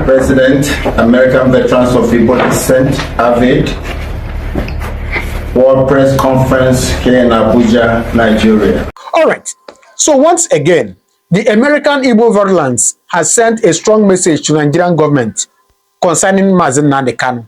President, American Veterans of Igbo Descent, AVID, World Press Conference here in Abuja, Nigeria. All right. So once again, the American Igbo Veterans has sent a strong message to Nigerian government concerning Nnamdi Kanu.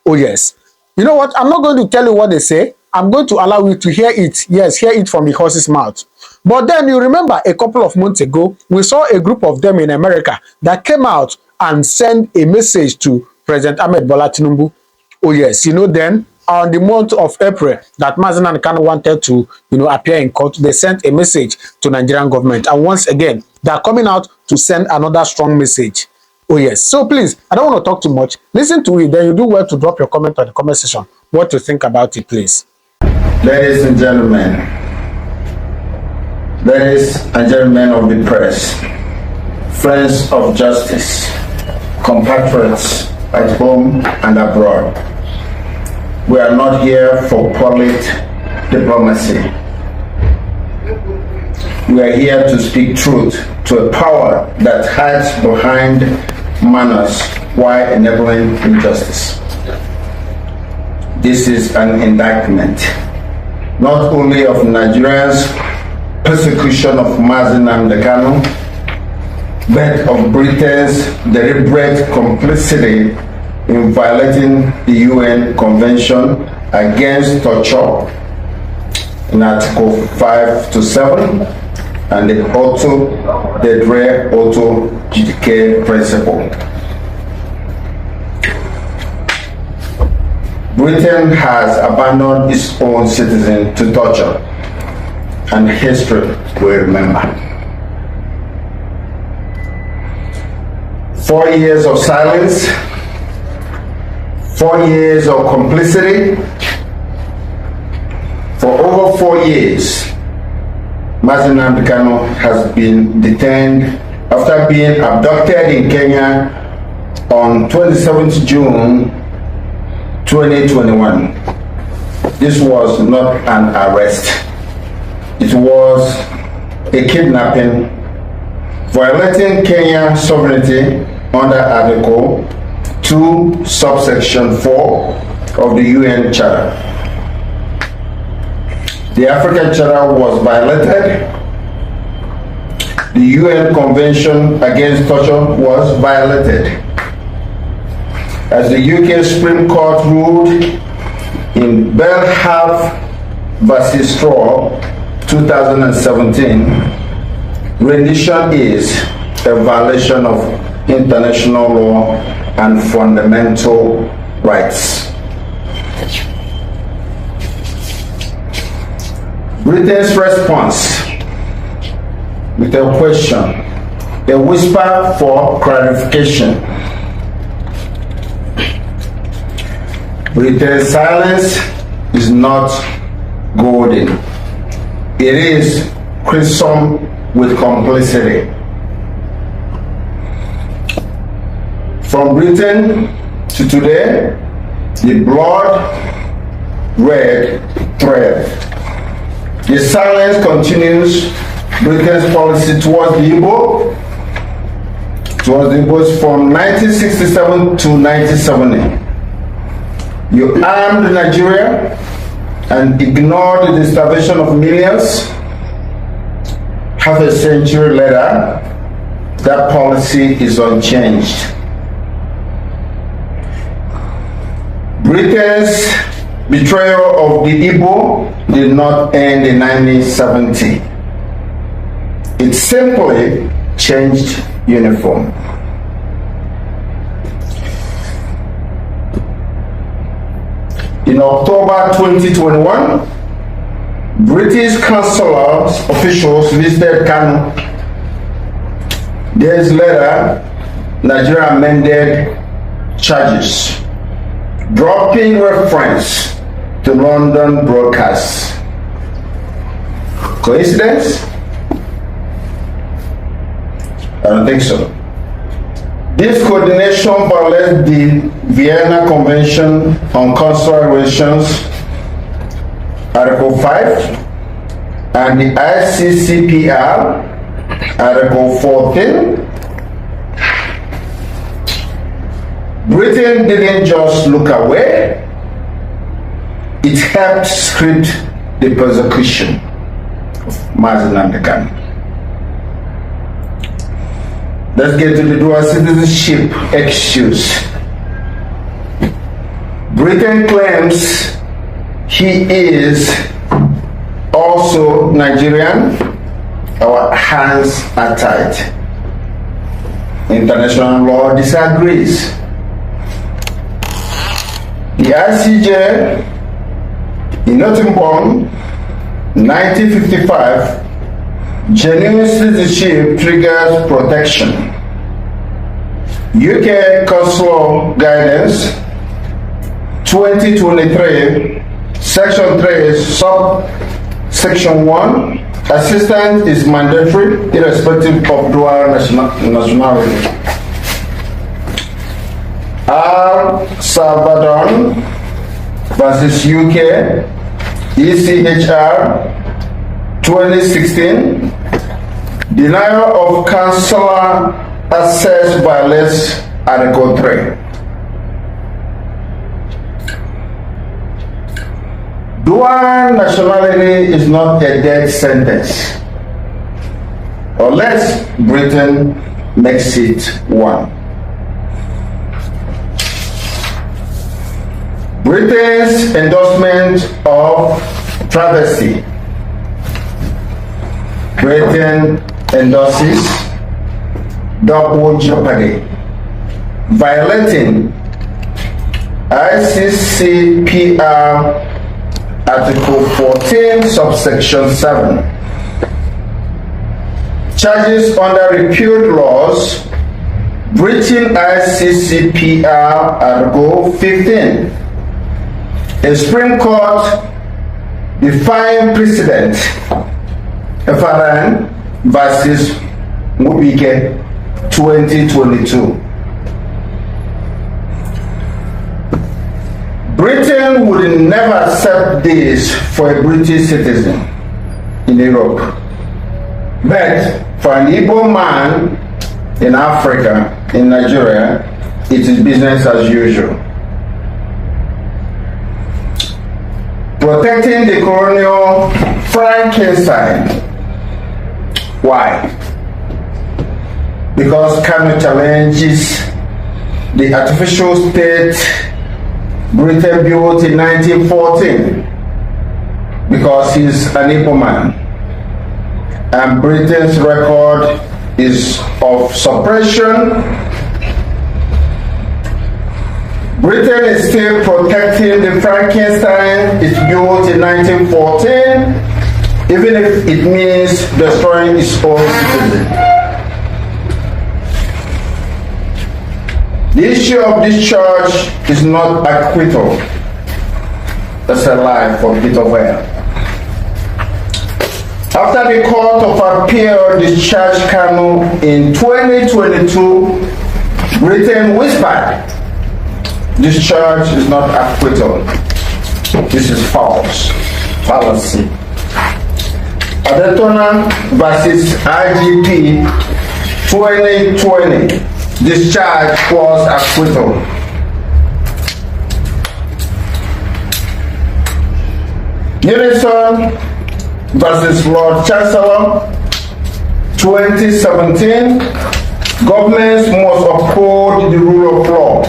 Oh yes. You know what? I'm not going to tell you what they say. I'm going to allow you to hear it. Yes, hear it from the horse's mouth. But then you remember a couple of months ago, we saw a group of them in America that came out and sent a message to President Ahmed Bola Tinubu. Oh yes, then on the month of April that Nnamdi Kanu wanted to, appear in court, they sent a message to Nigerian government. And once again, they are coming out to send another strong message. Oh yes. So please, I don't want to talk too much. Listen to it, then you do well to drop your comment on the comment section. What you think about it, please. Ladies and gentlemen of the press, friends of justice, compatriots at home and abroad, we are not here for polite diplomacy. We are here to speak truth to a power that hides behind manners while enabling injustice. This is an indictment not only of Nigeria's persecution of Nnamdi Kanu, but of Britain's deliberate complicity in violating the UN Convention Against Torture in Article 5 to 7 and the Dre Auto Judice principle. Britain has abandoned its own citizens to torture, and history will remember. 4 years of silence, 4 years of complicity. For over 4 years, Nnamdi Kanu has been detained after being abducted in Kenya on 27th June 2021. This was not an arrest. It was a kidnapping, violating Kenya's sovereignty under Article 2, subsection 4 of the UN Charter. The African Charter was violated. The UN Convention Against Torture was violated. As the UK Supreme Court ruled in Belhalf versus Straw 2017, rendition is a violation of international law and fundamental rights. Britain's response with a question, a whisper for clarification. Britain's silence is not golden. It is crimson with complicity. From Britain to today, the blood-red thread. The silence continues Britain's policy towards the Igbos from 1967 to 1970. You armed Nigeria and ignored the starvation of millions. Half a century later, that policy is unchanged. Britain's betrayal of the Igbo did not end in 1970. It simply changed uniform. In October 2021, British consular officials visited Kanu. Days later, Nigeria amended charges, dropping reference to London broadcasts. Coincidence? I don't think so. This coordination violates the Vienna Convention on Consular Relations, Article 5, and the ICCPR, Article 14. Britain didn't just look away, it helped script the persecution of Nnamdi Kanu. Let's get to the dual citizenship excuse. Britain claims he is also Nigerian. Our hands are tied. International law disagrees. The ICJ in Nottingham, 1955, genuine citizenship triggers protection. UK Consular Guidance, 2023, Section 3, Subsection 1, assistance is mandatory irrespective of dual nationality. El Salvador versus UK, ECHR 2016, denial of consular access violates Article 3. Dual nationality is not a death sentence unless Britain makes it one. Britain's endorsement of travesty. Britain endorses double jeopardy, violating ICCPR Article 14, Subsection 7. Charges under repealed laws, breaching ICCPR Article 15. A Supreme Court defying precedent, FRN versus Mubike 2022. Britain would never accept this for a British citizen in Europe. But for an Igbo man in Africa, in Nigeria, it is business as usual. Protecting the colonial Frankenstein. Why? Because Kanu challenges the artificial state Britain built in 1914 because he's an Igbo man. And Britain's record is of suppression. Britain is still protecting the Frankenstein it built in 1914, even if it means destroying its own citizens. The issue of this charge is not acquittal. That's a lie for Peter Well. After the Court of Appeal discharged Kanu in 2022, Britain whispered, this charge is not acquittal. This is false. Fallacy. Adetona versus IGP 2020. This charge was acquittal. Unison versus Lord Chancellor 2017. Governments must uphold the rule of law.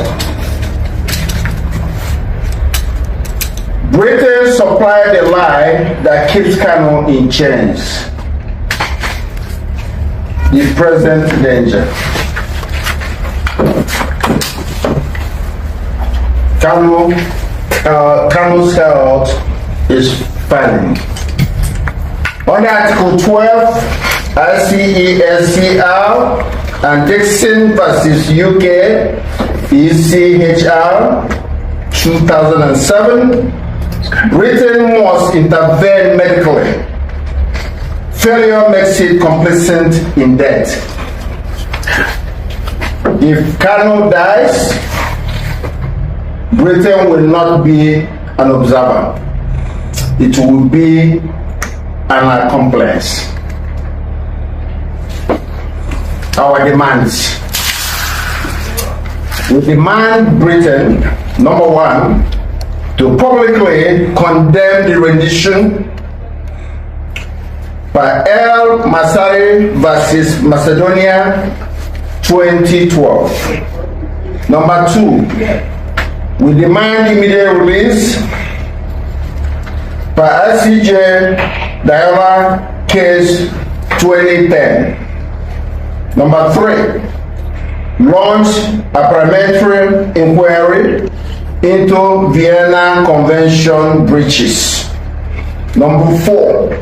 Britain supplied a lie that keeps Kanu in chains. The present danger. Kanu's health is failing. Under Article 12, ICESCR and Dixon versus UK, ECHR 2007, Britain must intervene medically. Failure makes it complicit in debt. If Kanu dies, Britain will not be an observer. It will be an accomplice. Our demands. We demand Britain, number one, to publicly condemn the rendition by El Masari versus Macedonia 2012. Number two, we demand immediate release by ICJ Diola case 2010. Number three, launch a parliamentary inquiry into Vienna Convention breaches. Number four,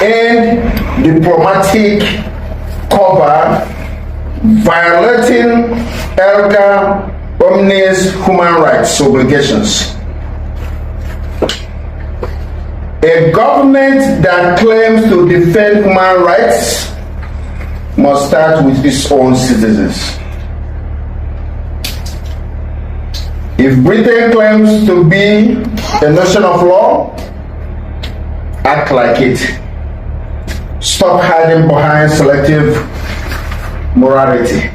end diplomatic cover violating Erga Omnes human rights obligations. A government that claims to defend human rights must start with its own citizens. If Britain claims to be a nation of law, act like it. Stop hiding behind selective morality.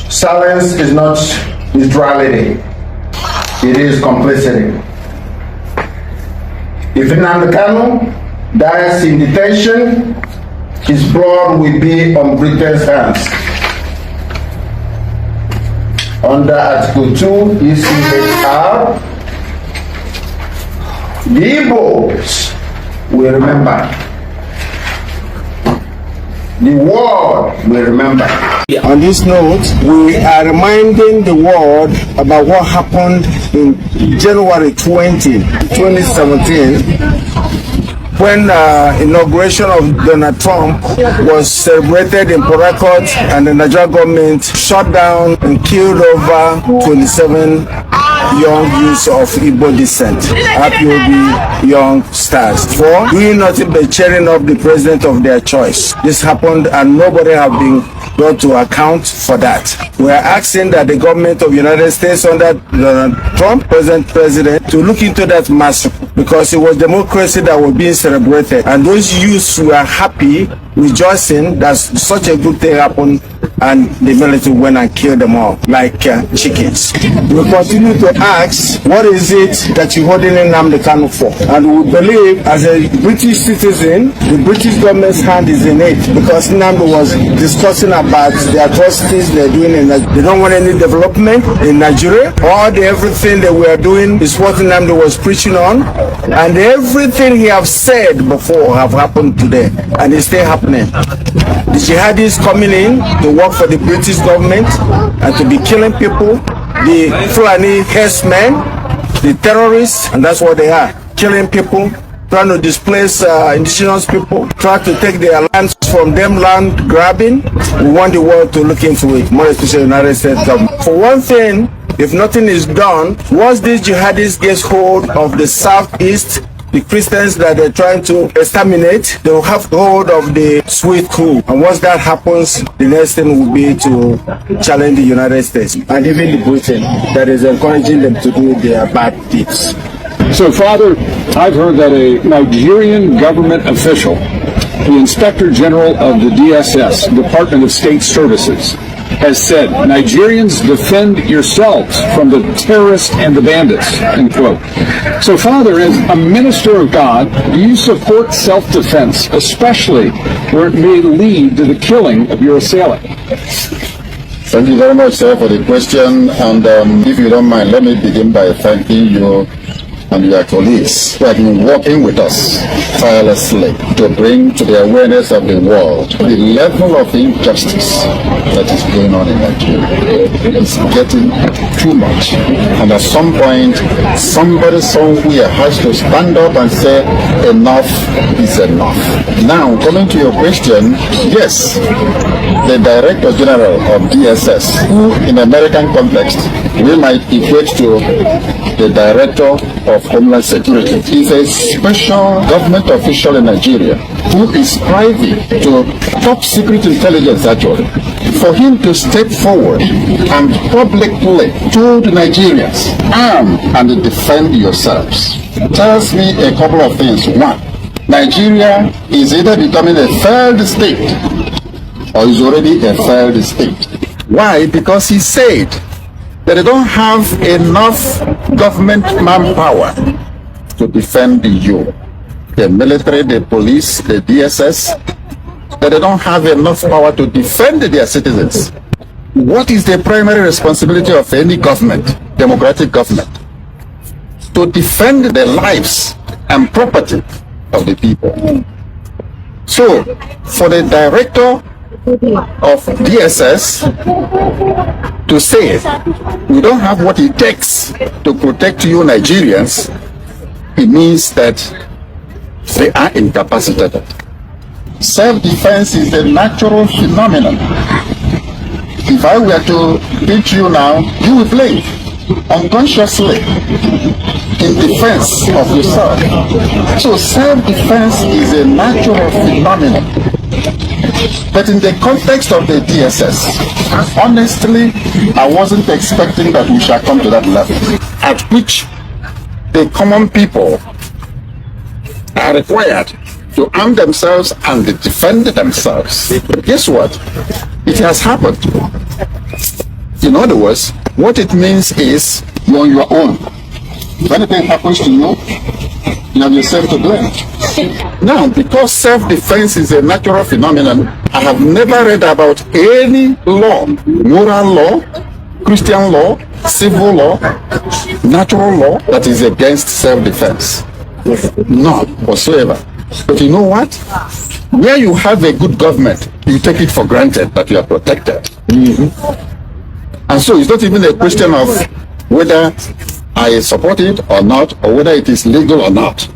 Silence is not neutrality, it is complicity. If Nnamdi Kanu dies in detention, his blood will be on Britain's hands. Under Article 2 ECHR, the Igbos will remember. The world will remember. On this note, we are reminding the world about what happened in January 2017 when inauguration of Donald Trump was celebrated in Port Harcourt, and the Nigerian government shut down and killed over 27 young youths of Igbo descent, IPOB young stars, for doing nothing but cheering up the president of their choice. This happened and nobody have been brought to account for that. We are asking that the government of the United States under Donald Trump, present president, to look into that massacre, because it was democracy that was being celebrated, and those youths were happy, rejoicing that such a good thing happened, and the military went and killed them all like chickens. We continue to ask, what is it that you're holding Nnamdi Kanu for? And we believe, as a British citizen, the British government's hand is in it, because Nnamdi was discussing about the atrocities they're doing in Nigeria. They don't want any development in Nigeria. Everything that we are doing is what Nnamdi was preaching on, and everything he have said before have happened today, and it's still happening. The jihadis coming in to work for the British government and to be killing people, the Fulani herdsmen, the terrorists, and that's what they are, killing people, trying to displace indigenous people, trying to take their lands from them, land grabbing. We want the world to look into it, more especially the United States government. For one thing, if nothing is done, once these jihadis get hold of the southeast, the Christians that they're trying to exterminate, they will have hold of the sweet crew. And once that happens, the next thing will be to challenge the United States and even the Britain that is encouraging them to do their bad deeds. So, Father, I've heard that a Nigerian government official, the Inspector General of the DSS, Department of State Services, has said, Nigerians, defend yourselves from the terrorists and the bandits, end quote. So, Father, as a minister of God, do you support self-defense, especially where it may lead to the killing of your assailant? Thank you very much, sir, for the question. And if you don't mind, let me begin by thanking you and your colleagues who have been working with us tirelessly to bring to the awareness of the world the level of injustice that is going on in Nigeria. It's getting too much. And at some point, somebody somewhere has to stand up and say, enough is enough. Now, coming to your question, yes, the Director General of DSS, who in American context we might equate to the Director of Homeland Security, is a special government official in Nigeria who is privy to top secret intelligence actually. For him to step forward and publicly told Nigerians, arm and defend yourselves, tells me a couple of things. One, Nigeria is either becoming a failed state or is already a failed state. Why? Because he said that they don't have enough government manpower to defend you. The military, the police, the DSS, that they don't have enough power to defend their citizens. What is the primary responsibility of any government, democratic government? To defend the lives and property of the people. So, for the director of DSS to say we don't have what it takes to protect you Nigerians, it means that they are incapacitated. Self-defense is a natural phenomenon. If I were to beat you now, you will blink unconsciously in defense of yourself. So self-defense is a natural phenomenon. But in the context of the DSS, honestly, I wasn't expecting that we shall come to that level at which the common people are required to arm themselves and defend themselves. But guess what? It has happened. In other words, what it means is you're on your own. If anything happens to you, you have yourself to blame. Now, because self-defense is a natural phenomenon, I have never read about any law, moral law, Christian law, civil law, natural law that is against self-defense. None whatsoever. But you know what? Where you have a good government, you take it for granted that you are protected. And so it's not even a question of whether I support it or not, or whether it is legal or not.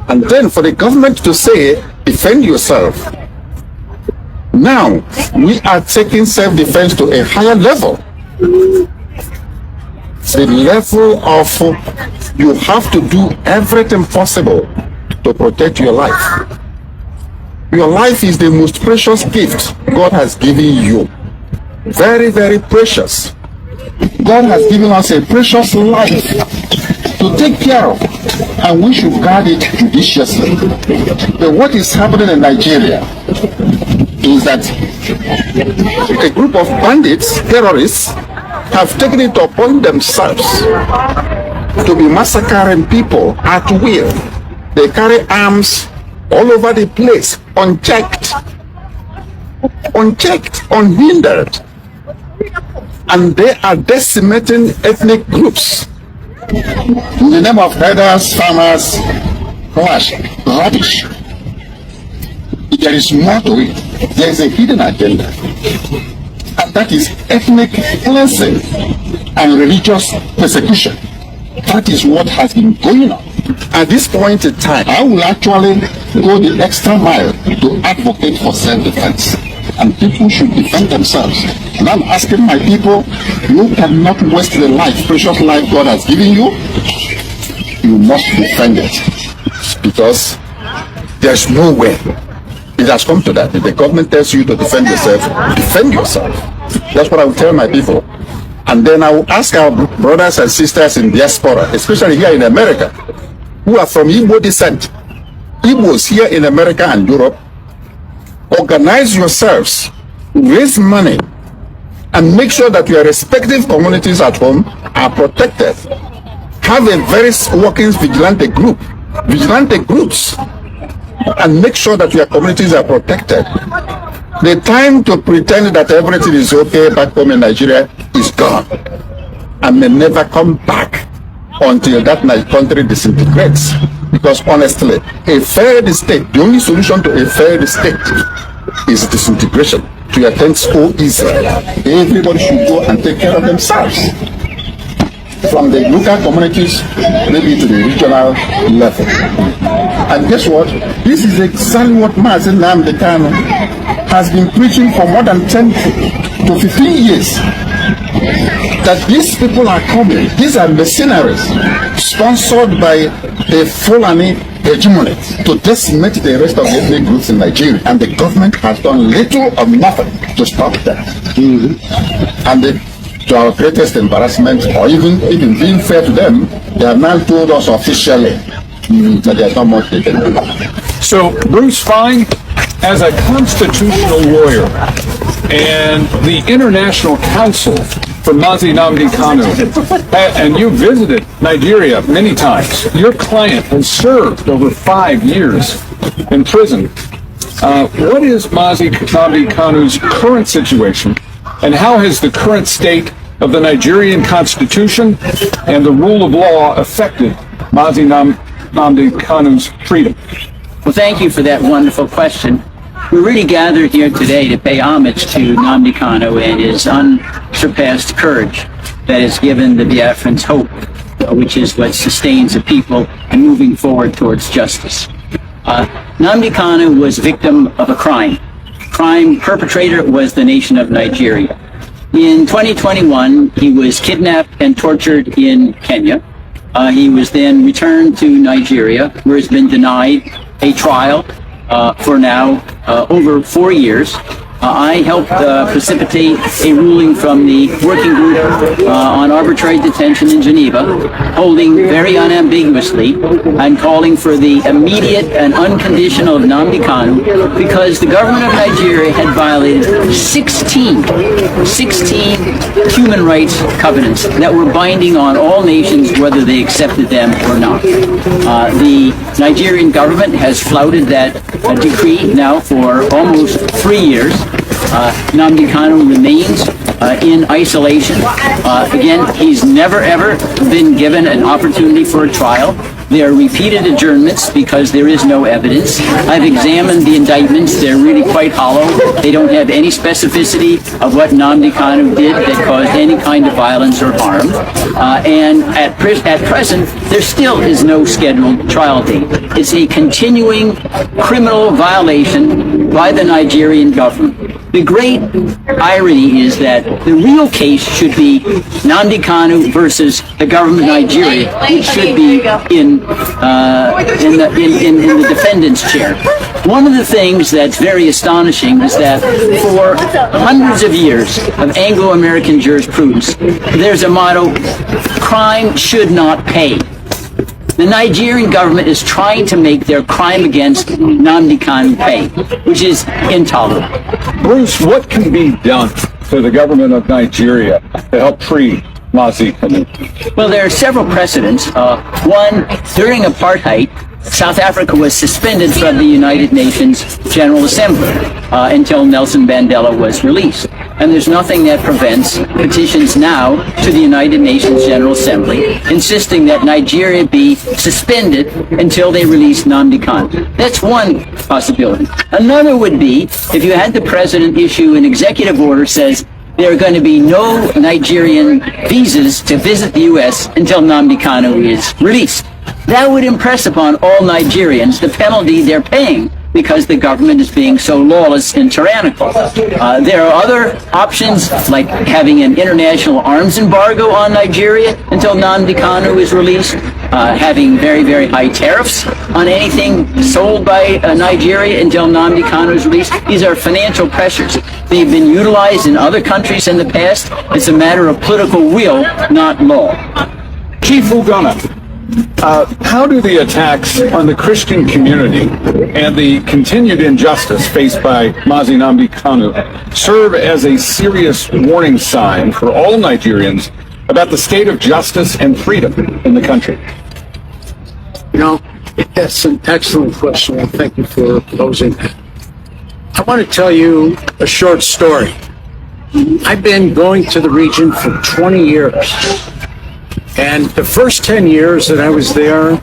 And then for the government to say, defend yourself. Now, we are taking self-defense to a higher level. The level of you have to do everything possible to protect your life. Your life is the most precious gift God has given you. Very, very precious. God has given us a precious life to take care of, and we should guard it judiciously. But what is happening in Nigeria is that a group of bandits, terrorists, have taken it upon themselves to be massacring people at will. They carry arms all over the place, unchecked, unhindered. And they are decimating ethnic groups in the name of herders, farmers, rubbish. There is more to it. There is a hidden agenda, and that is ethnic cleansing and religious persecution. That is what has been going on. At this point in time, I will actually go the extra mile to advocate for self-defense. And people should defend themselves. And I'm asking my people, you cannot waste the life, precious life God has given you. You must defend it. Because there's no way. It has come to that. If the government tells you to defend yourself, defend yourself. That's what I will tell my people. And then I will ask our brothers and sisters in diaspora, especially here in America, who are from Igbo descent. Igbos here in America and Europe, organize yourselves, raise money, and make sure that your respective communities at home are protected. Have a very working vigilante groups, and make sure that your communities are protected. The time to pretend that everything is okay back home in Nigeria is gone, and may never come back until that country disintegrates. Because honestly, a failed state, the only solution to a failed state is disintegration. To your tents, O Israel, everybody should go and take care of themselves. From the local communities, maybe to the regional level. And guess what? This is exactly what Nnamdi Kanu has been preaching for more than 10 to 15 years. That these people are coming, these are mercenaries sponsored by the Fulani hegemony to decimate the rest of the ethnic groups in Nigeria, and the government has done little or nothing to stop that. And to our greatest embarrassment, or even being fair to them, they have now told us officially that there's not much they can do. So Bruce Fine, as a constitutional lawyer, and the International Council for Nnamdi Kanu, and you visited Nigeria many times. Your client has served over 5 years in prison. What is Nnamdi Kanu's current situation, and how has the current state of the Nigerian constitution and the rule of law affected Nnamdi Kanu's freedom? Well, thank you for that wonderful question. We're really gathered here today to pay homage to Nnamdi Kanu and his unsurpassed courage that has given the Biafrans hope, which is what sustains the people in moving forward towards justice. Nnamdi Kanu was victim of a crime. Crime perpetrator was the nation of Nigeria. In 2021, he was kidnapped and tortured in Kenya. He was then returned to Nigeria, where he's been denied a trial for now over 4 years. I helped precipitate a ruling from the working group on arbitrary detention in Geneva, holding very unambiguously and calling for the immediate and unconditional of Nnamdi Kanu because the government of Nigeria had violated 16 human rights covenants that were binding on all nations, whether they accepted them or not. The Nigerian government has flouted that decree now for almost 3 years. Nnamdi Kanu remains in isolation. Again, he's never ever been given an opportunity for a trial. There are repeated adjournments because there is no evidence. I've examined the indictments. They're really quite hollow. They don't have any specificity of what Nnamdi Kanu did that caused any kind of violence or harm. And at present, there still is no scheduled trial date. It's a continuing criminal violation by the Nigerian government. The great irony is that the real case should be Nnamdi Kanu versus the government of Nigeria, which should be in the defendant's chair. One of the things that's very astonishing is that for hundreds of years of Anglo-American jurisprudence, there's a motto: crime should not pay. The Nigerian government is trying to make their crime against Nnamdi Kanu pay, which is intolerable. Bruce, what can be done for the government of Nigeria to help free Nnamdi Kanu? Well, there are several precedents. One, during apartheid, South Africa was suspended from the United Nations General Assembly until Nelson Mandela was released. And there's nothing that prevents petitions now to the United Nations General Assembly insisting that Nigeria be suspended until they release Nnamdi Kanu. That's one possibility. Another would be if you had the president issue an executive order says there are going to be no Nigerian visas to visit the U.S. until Nnamdi Kanu is released. That would impress upon all Nigerians the penalty they're paying because the government is being so lawless and tyrannical. There are other options, like having an international arms embargo on Nigeria until Nnamdi Kanu is released, having very, very high tariffs on anything sold by Nigeria until Nnamdi Kanu is released. These are financial pressures. They've been utilized in other countries in the past. It's a matter of political will, not law. Chief Ugonna, how do the attacks on the Christian community and the continued injustice faced by Nnamdi Kanu serve as a serious warning sign for all Nigerians about the state of justice and freedom in the country? You know, that's an excellent question, and thank you for posing that. I want to tell you a short story. I've been going to the region for 20 years. And the first 10 years that I was there,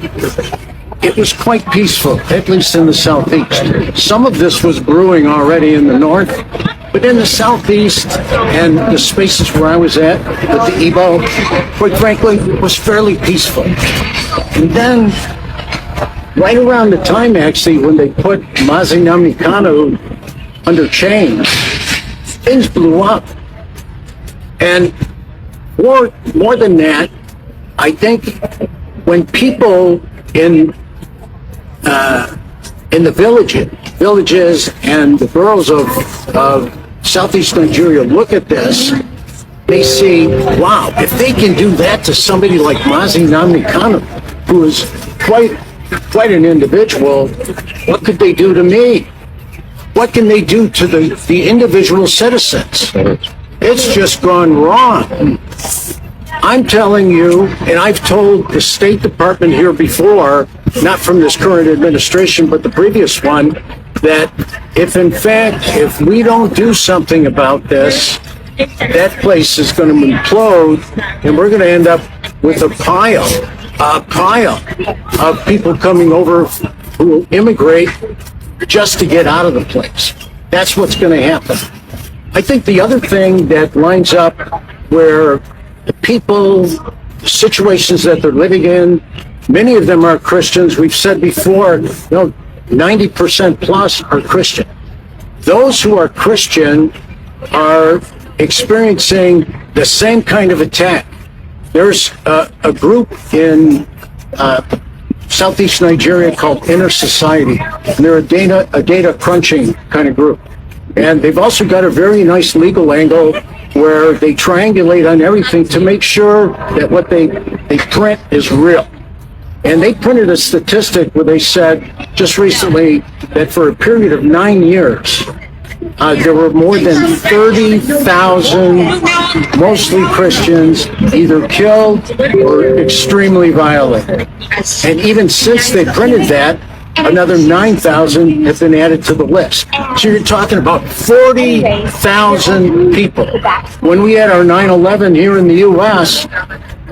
it was quite peaceful, at least in the southeast. Some of this was brewing already in the north, but in the southeast and the spaces where I was at with the Igbo, quite frankly, it was fairly peaceful. And then, right around the time actually when they put Nnamdi Kanu under chains, things blew up. And more than that, I think when people in the villages and the boroughs of southeast Nigeria look at this, they see, wow, if they can do that to somebody like Nnamdi Kanu, who is quite an individual, what could they do to me? what can they do to the individual citizens? It's just gone wrong. I'm telling you, and I've told the State Department here before, not from this current administration, but the previous one, that if we don't do something about this, that place is going to implode, and we're going to end up with a pile of people coming over who will immigrate just to get out of the place. That's what's going to happen. I think the other thing that lines up where the people, situations that they're living in, many of them are Christians. We've said before, 90% plus are Christian. Those who are Christian are experiencing the same kind of attack. There's a group in Southeast Nigeria called Inner Society, and they're a data crunching kind of group. And they've also got a very nice legal angle where they triangulate on everything to make sure that what they print is real. And they printed a statistic where they said just recently that for a period of 9 years, there were more than 30,000, mostly Christians, either killed or extremely violated. And even since they printed that, another 9,000 have been added to the list. So you're talking about 40,000 people. When we had our 9/11 here in the U.S.,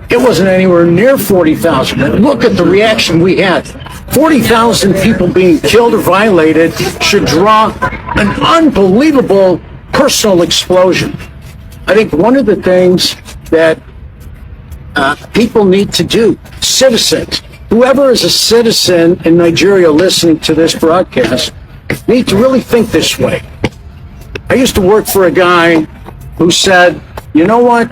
it wasn't anywhere near 40,000. Look at the reaction we had. 40,000 people being killed or violated should draw an unbelievable personal explosion. I think one of the things that people need to do, citizens, whoever is a citizen in Nigeria listening to this broadcast, need to really think this way. I used to work for a guy who said, you know what,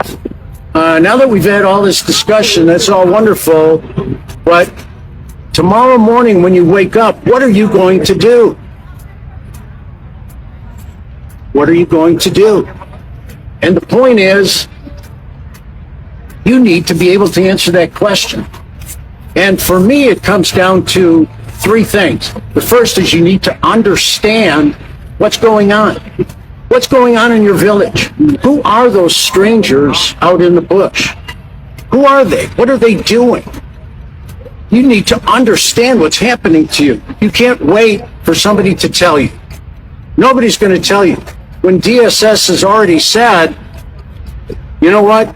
now that we've had all this discussion, that's all wonderful, but tomorrow morning when you wake up, what are you going to do? What are you going to do? And the point is, you need to be able to answer that question. And for me, it comes down to three things. The first is you need to understand what's going on. What's going on in your village? Who are those strangers out in the bush? Who are they? What are they doing? You need to understand what's happening to you. You can't wait for somebody to tell you. Nobody's going to tell you. When DSS has already said, you know what?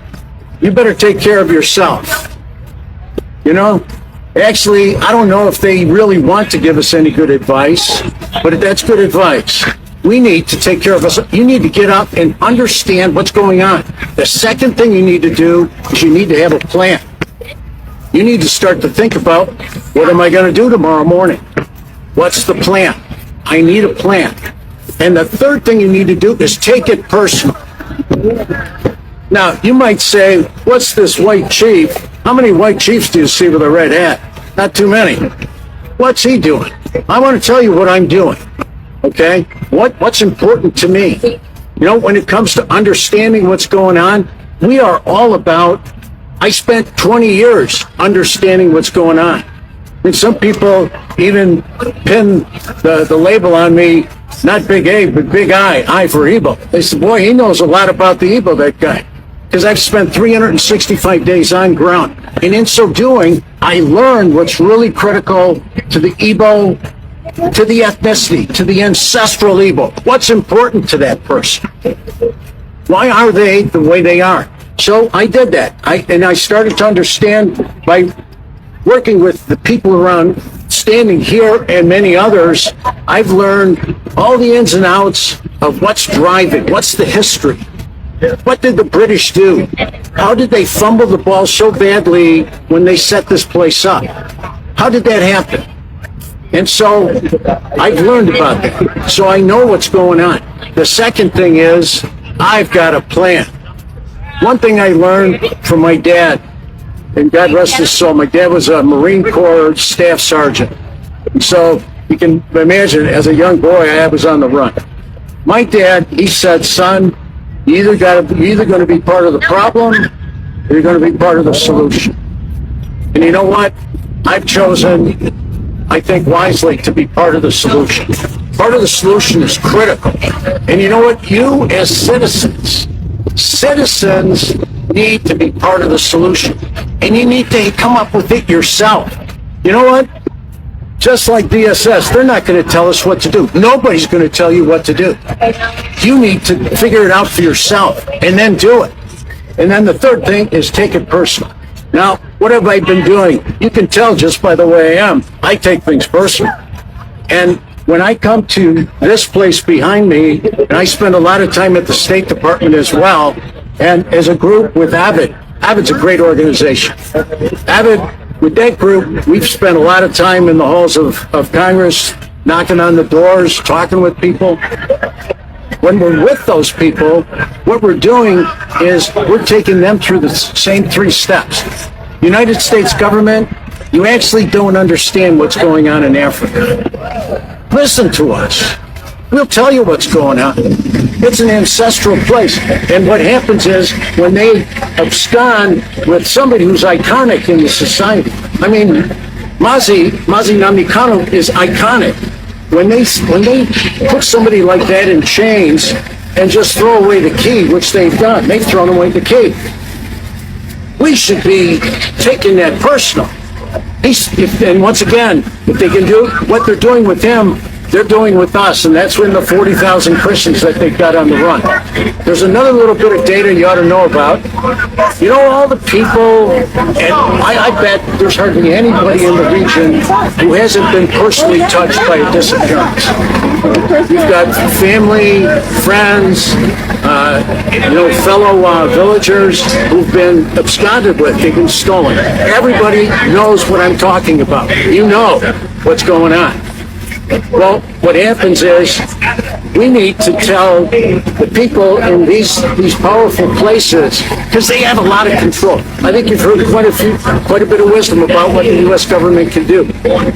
You better take care of yourself. You know, actually, I don't know if they really want to give us any good advice, but that's good advice. We need to take care of us. You need to get up and understand what's going on. The second thing you need to do is you need to have a plan. You need to start to think about, what am I going to do tomorrow morning? What's the plan? I need a plan. And the third thing you need to do is take it personal. Now, you might say, what's this white chief? How many white chiefs do you see with a red hat? Not too many. What's he doing? I want to tell you what I'm doing. Okay? What's important to me? You know, when it comes to understanding what's going on, we are all about, I spent 20 years understanding what's going on. And some people even pin the label on me, not big A, but big I for Igbo. They said, boy, he knows a lot about the Igbo, that guy. Because I've spent 365 days on ground. And in so doing, I learned what's really critical to the Igbo, to the ethnicity, to the ancestral Igbo. What's important to that person? Why are they the way they are? So I did that. And I started to understand by working with the people around, standing here and many others, I've learned all the ins and outs of what's driving, what's the history. What did the British do? How did they fumble the ball so badly when they set this place up? How did that happen? And so I've learned about that. So I know what's going on. The second thing is I've got a plan. One thing I learned from my dad, and God rest his soul, my dad was a Marine Corps staff sergeant. And so you can imagine, as a young boy, I was on the run. My dad, he said, son, you're either going to be part of the problem or you're going to be part of the solution. And you know what? I've chosen, I think wisely, to be part of the solution. Part of the solution is critical. And you know what? You as citizens need to be part of the solution. And you need to come up with it yourself. You know what? Just like DSS, they're not going to tell us what to do. Nobody's going to tell you what to do. You need to figure it out for yourself and then do it. And then the third thing is take it personal. Now, what have I been doing? You can tell just by the way I am. I take things personal. And when I come to this place behind me, and I spend a lot of time at the State Department as well, and as a group with Avid, Avid's a great organization. Avid, with that group, we've spent a lot of time in the halls of Congress, knocking on the doors, talking with people. When we're with those people, what we're doing is we're taking them through the same 3 steps. United States government, you actually don't understand what's going on in Africa. Listen to us. We'll tell you what's going on. It's an ancestral place. And what happens is when they abscond with somebody who's iconic in the society. I mean, Nnamdi Kanu is iconic. When they put somebody like that in chains and just throw away the key, which they've done, they've thrown away the key. We should be taking that personal. And once again, if they can do what they're doing with him, they're doing with us, and that's when the 40,000 Christians that they've got on the run. There's another little bit of data you ought to know about. You know, all the people, and I bet there's hardly anybody in the region who hasn't been personally touched by a disappearance. You've got family, friends, fellow villagers who've been absconded with, they've been stolen. Everybody knows what I'm talking about. You know what's going on. Well, what happens is we need to tell the people in these powerful places, because they have a lot of control. I think you've heard quite a bit of wisdom about what the U.S. government can do.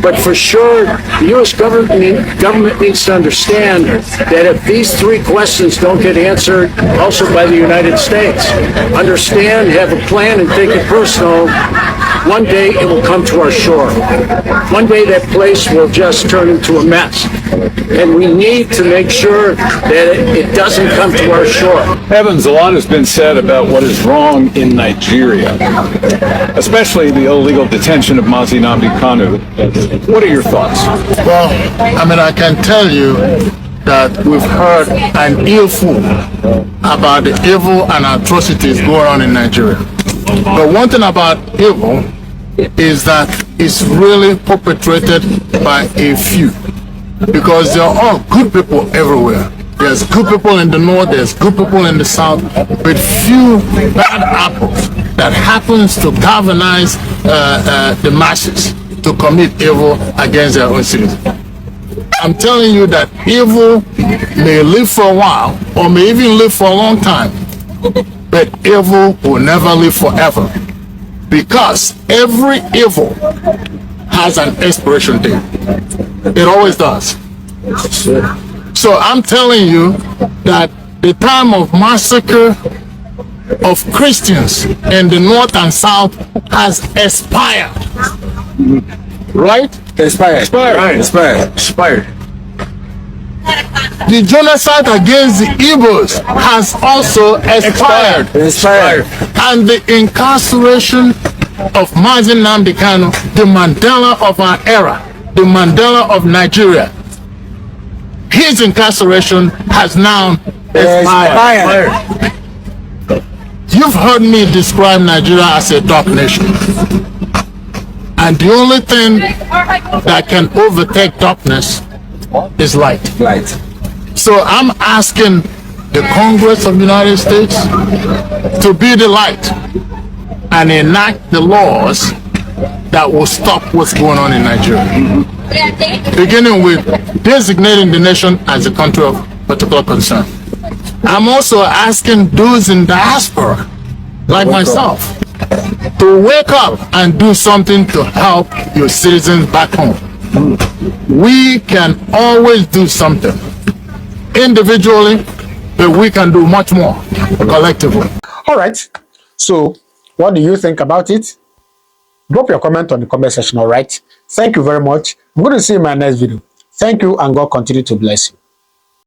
But for sure, the U.S. government needs to understand that if these 3 questions don't get answered, also by the United States, understand, have a plan, and take it personal, one day it will come to our shore. One day that place will just turn into a mess. And we need to make sure that it doesn't come to our shore. Evans, a lot has been said about what is wrong in Nigeria, especially the illegal detention of Nnamdi Kanu. What are your thoughts? Well, I can tell you that we've heard an earful about the evil and atrocities going on in Nigeria. But one thing about evil is that it's really perpetrated by a few, because they're all good people everywhere. There's good people in the north, there's good people in the south, but few bad apples that happens to galvanize the masses to commit evil against their own citizens. I'm telling you that evil may live for a while or may even live for a long time, but evil will never live forever, because every evil has an expiration date. It always does. So I'm telling you that the time of massacre of Christians in the north and south has expired. Right? Expired. Right. Expired. The genocide against the Igbos has also expired. And the incarceration of Nnamdi Kanu, the Mandela of our era, the Mandela of Nigeria, his incarceration has now expired. You've heard me describe Nigeria as a dark nation. And the only thing that can overtake darkness is light. So I'm asking the Congress of the United States to be the light and enact the laws that will stop what's going on in Nigeria. Beginning with designating the nation as a country of particular concern. I'm also asking those in diaspora, like myself, to wake up and do something to help your citizens back home. We can always do something individually, but we can do much more collectively. All right. So, what do you think about it? Drop your comment on the comment section, all right? Thank you very much. I'm going to see you in my next video. Thank you, and God continue to bless you.